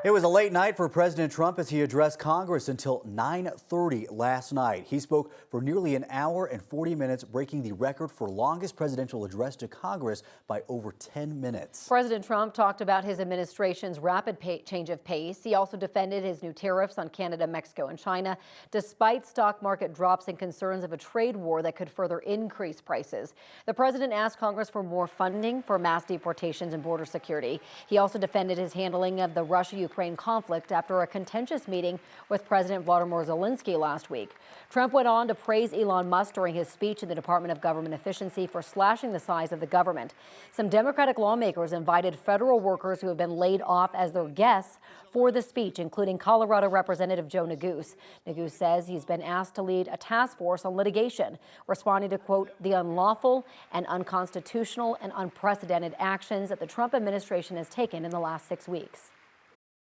It was a late night for President Trump as he addressed Congress until 9:30 last night. He spoke for nearly an hour and 40 minutes, breaking the record for longest presidential address to Congress by over 10 minutes. President Trump talked about his administration's rapid change of pace. He also defended his new tariffs on Canada, Mexico, and China, despite stock market drops and concerns of a trade war that could further increase prices. The president asked Congress for more funding for mass deportations and border security. He also defended his handling of the Russia-Ukraine conflict after a contentious meeting with President Volodymyr Zelensky last week. Trump went on to praise Elon Musk during his speech in the Department of Government Efficiency for slashing the size of the government. Some Democratic lawmakers invited federal workers who have been laid off as their guests for the speech, including Colorado Representative Joe Neguse. Neguse says he's been asked to lead a task force on litigation, responding to, quote, the unlawful and unconstitutional and unprecedented actions that the Trump administration has taken in the last 6 weeks.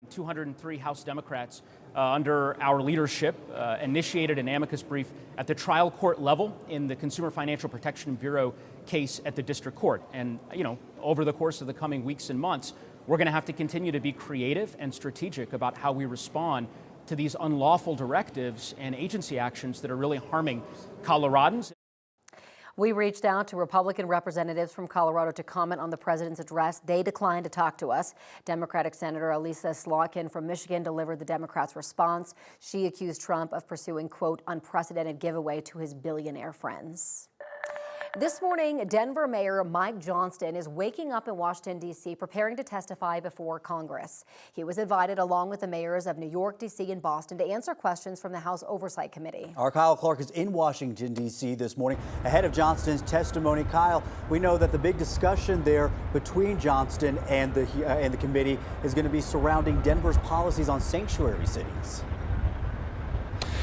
203 House Democrats under our leadership initiated an amicus brief at the trial court level in the Consumer Financial Protection Bureau case at the district court. And, over the course of the coming weeks and months, we're going to have to continue to be creative and strategic about how we respond to these unlawful directives and agency actions that are really harming Coloradans. We reached out to Republican representatives from Colorado to comment on the president's address. They declined to talk to us. Democratic Senator Elisa Slotkin from Michigan delivered the Democrats' response. She accused Trump of pursuing, quote, unprecedented giveaway to his billionaire friends. This morning, Denver Mayor Mike Johnston is waking up in Washington, D.C., preparing to testify before Congress. He was invited along with the mayors of New York, D.C., and Boston to answer questions from the House Oversight Committee. Our Kyle Clark is in Washington, D.C. this morning ahead of Johnston's testimony. Kyle, we know that the big discussion there between Johnston and the committee is going to be surrounding Denver's policies on sanctuary cities.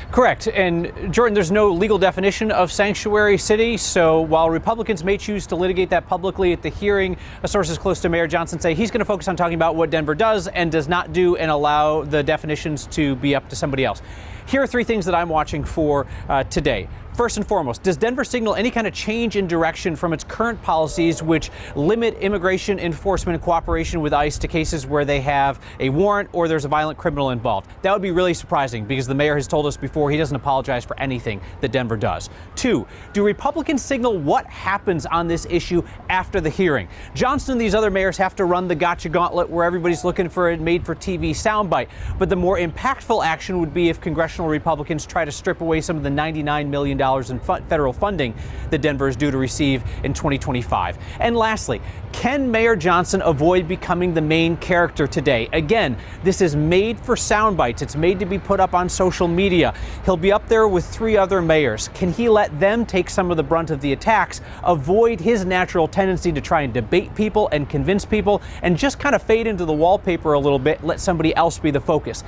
Correct. And Jordan, there's no legal definition of sanctuary city. So while Republicans may choose to litigate that publicly at the hearing, sources close to Mayor Johnston say he's going to focus on talking about what Denver does and does not do and allow the definitions to be up to somebody else. Here are three things that I'm watching for today. First and foremost, does Denver signal any kind of change in direction from its current policies, which limit immigration enforcement and cooperation with ICE to cases where they have a warrant or there's a violent criminal involved? That would be really surprising because the mayor has told us before he doesn't apologize for anything that Denver does. Two, do Republicans signal what happens on this issue after the hearing? Johnston and these other mayors have to run the gotcha gauntlet where everybody's looking for a made-for-TV soundbite. But the more impactful action would be if congressional Republicans try to strip away some of the $99 million in federal funding that Denver is due to receive in 2025. And lastly, can Mayor Johnston avoid becoming the main character today? Again, this is made for sound bites. It's made to be put up on social media. He'll be up there with three other mayors. Can he let them take some of the brunt of the attacks, avoid his natural tendency to try and debate people and convince people, and just kind of fade into the wallpaper a little bit, let somebody else be the focus?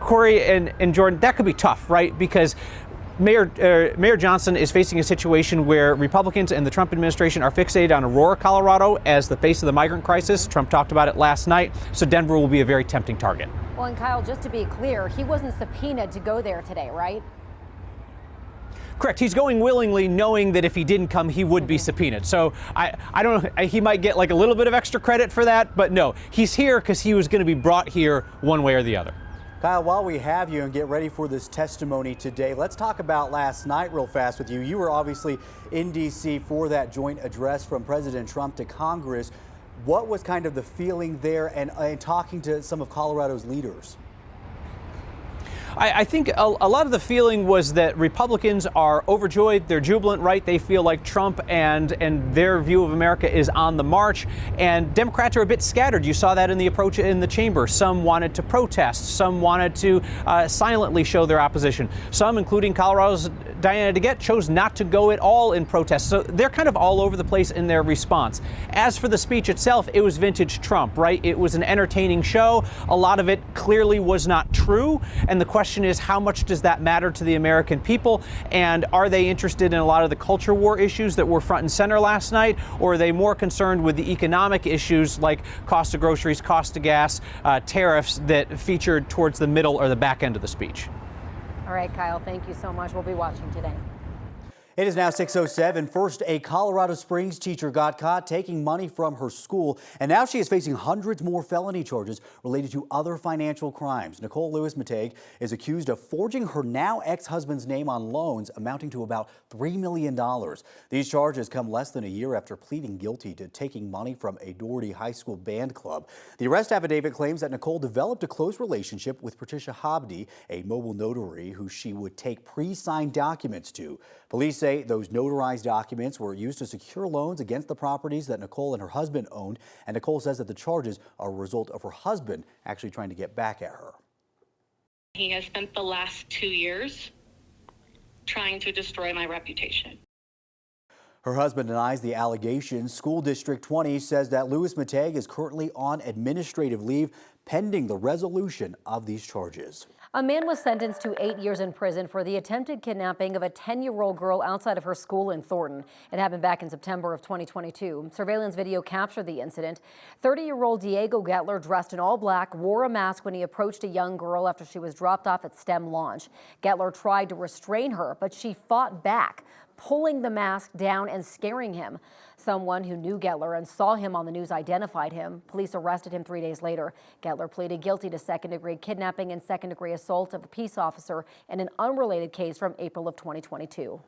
Corey and Jordan, that could be tough, right? Because Mayor Johnston is facing a situation where Republicans and the Trump administration are fixated on Aurora, Colorado as the face of the migrant crisis. Trump talked about it last night, so Denver will be a very tempting target. Well, and Kyle, just to be clear, he wasn't subpoenaed to go there today, right? Correct. He's going willingly, knowing that if he didn't come, he would be subpoenaed. So I don't know. He might get like a little bit of extra credit for that, but no, he's here because he was going to be brought here one way or the other. Kyle, while we have you and get ready for this testimony today, let's talk about last night real fast with you. You were obviously in D.C. for that joint address from President Trump to Congress. What was kind of the feeling there and talking to some of Colorado's leaders? I think a lot of the feeling was that Republicans are overjoyed. They're jubilant, right? They feel like Trump and their view of America is on the march. And Democrats are a bit scattered. You saw that in the approach in the chamber. Some wanted to protest. Some wanted to silently show their opposition. Some, including Colorado's Diana DeGette, chose not to go at all in protest. So they're kind of all over the place in their response. As for the speech itself, it was vintage Trump, right? It was an entertaining show. A lot of it clearly was not true. And the question is, how much does that matter to the American people? And are they interested in a lot of the culture war issues that were front and center last night? Or are they more concerned with the economic issues like cost of groceries, cost of gas, tariffs that featured towards the middle or the back end of the speech? All right, Kyle, thank you so much. We'll be watching today. It is now 6:07. First, a Colorado Springs teacher got caught taking money from her school, and now she is facing hundreds more felony charges related to other financial crimes. Nicole Lewis-Mateg is accused of forging her now ex-husband's name on loans amounting to about $3 million. These charges come less than a year after pleading guilty to taking money from a Doherty High School band club. The arrest affidavit claims that Nicole developed a close relationship with Patricia Habdi, a mobile notary who she would take pre-signed documents to. Police say those notarized documents were used to secure loans against the properties that Nicole and her husband owned, and Nicole says that the charges are a result of her husband actually trying to get back at her. He has spent the last 2 years trying to destroy my reputation. Her husband denies the allegations. School District 20 says that Lewis-Mateg is currently on administrative leave pending the resolution of these charges. A man was sentenced to 8 years in prison for the attempted kidnapping of a 10-year-old girl outside of her school in Thornton. It happened back in September of 2022. Surveillance video captured the incident. 30-year-old Diego Gettler, dressed in all black, wore a mask when he approached a young girl after she was dropped off at STEM launch. Gettler tried to restrain her, but she fought back, pulling the mask down and scaring him. Someone who knew Gettler and saw him on the news identified him. Police arrested him 3 days later. Gettler pleaded guilty to second-degree kidnapping and second-degree assault of a peace officer in an unrelated case from April of 2022.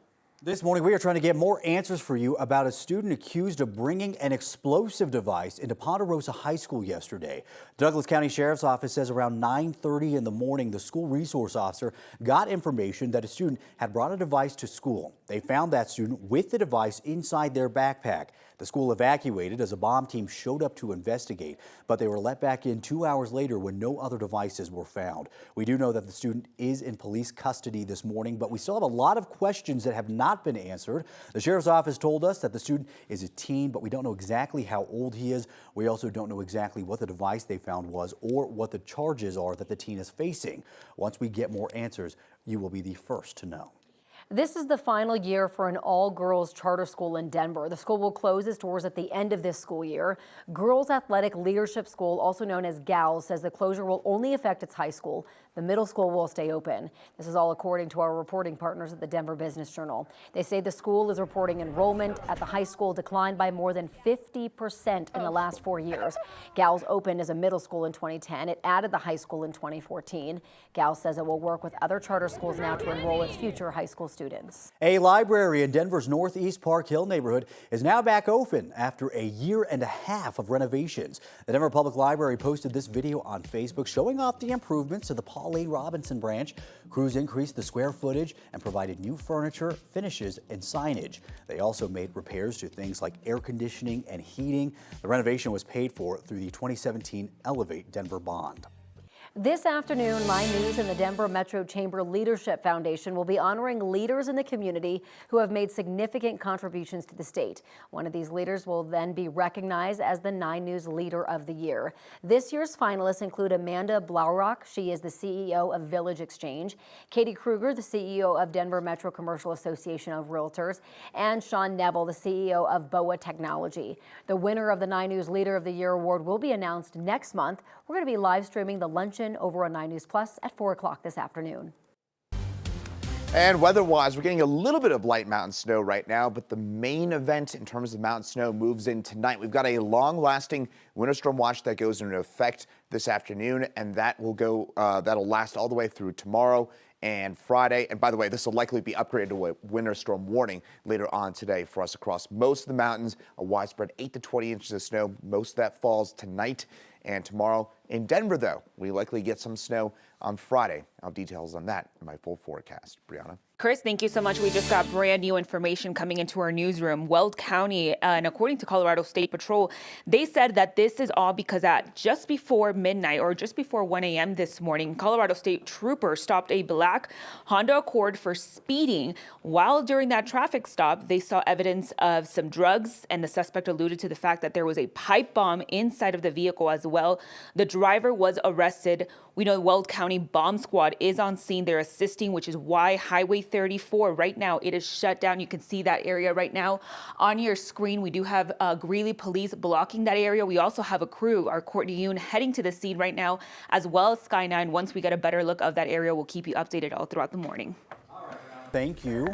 This morning, we are trying to get more answers for you about a student accused of bringing an explosive device into Ponderosa High School yesterday. Douglas County Sheriff's Office says around 9:30 in the morning, the school resource officer got information that a student had brought a device to school. They found that student with the device inside their backpack. The school evacuated as a bomb team showed up to investigate, but they were let back in 2 hours later when no other devices were found. We do know that the student is in police custody this morning, but we still have a lot of questions that have not been answered. The sheriff's office told us that the student is a teen, but we don't know exactly how old he is. We also don't know exactly what the device they found was or what the charges are that the teen is facing. Once we get more answers, you will be the first to know. This is the final year for an all-girls charter school in Denver. The school will close its doors at the end of this school year. Girls Athletic Leadership School, also known as GALS, says the closure will only affect its high school. The middle school will stay open. This is all according to our reporting partners at the Denver Business Journal. They say the school is reporting enrollment at the high school declined by more than 50% in the last 4 years. GALS opened as a middle school in 2010. It added the high school in 2014. GALS says it will work with other charter schools now to enroll its future high school students. A library in Denver's Northeast Park Hill neighborhood is now back open after a year and a half of renovations. The Denver Public Library posted this video on Facebook showing off the improvements to the Pauline Robinson branch. Crews increased the square footage and provided new furniture, finishes, and signage. They also made repairs to things like air conditioning and heating. The renovation was paid for through the 2017 Elevate Denver bond. This afternoon, My News and the Denver Metro Chamber Leadership Foundation will be honoring leaders in the community who have made significant contributions to the state. One of these leaders will then be recognized as the 9 News Leader of the Year. This year's finalists include Amanda Blaurock. She is the CEO of Village Exchange. Katie Kruger, the CEO of Denver Metro Commercial Association of Realtors. And Sean Neville, the CEO of BOA Technology. The winner of the 9 News Leader of the Year award will be announced next month. We're going to be live streaming the luncheon over on 9 News Plus at 4 o'clock this afternoon. And weather-wise, we're getting a little bit of light mountain snow right now, but the main event in terms of mountain snow moves in tonight. We've got a long-lasting winter storm watch that goes into effect this afternoon, and that will go. That'll last all the way through tomorrow and Friday. And by the way, this will likely be upgraded to a winter storm warning later on today for us across most of the mountains. A widespread 8 to 20 inches of snow. Most of that falls tonight and tomorrow. In Denver, though, we likely get some snow on Friday. I'll have details on that in my full forecast. Brianna. Chris, thank you so much. We just got brand new information coming into our newsroom. Weld County, and according to Colorado State Patrol, they said that this is all because at just before midnight or just before 1 a.m. this morning, Colorado State troopers stopped a black Honda Accord for speeding. While during that traffic stop, they saw evidence of some drugs, and the suspect alluded to the fact that there was a pipe bomb inside of the vehicle as well. The driver was arrested. We know Weld County Bomb Squad is on scene. They're assisting, which is why Highway 34 right now, it is shut down. You can see that area right now on your screen. We do have Greeley police blocking that area. We also have a crew, our Courtney Yoon, heading to the scene right now, as well as Sky 9. Once we get a better look of that area, we'll keep you updated all throughout the morning. Thank you.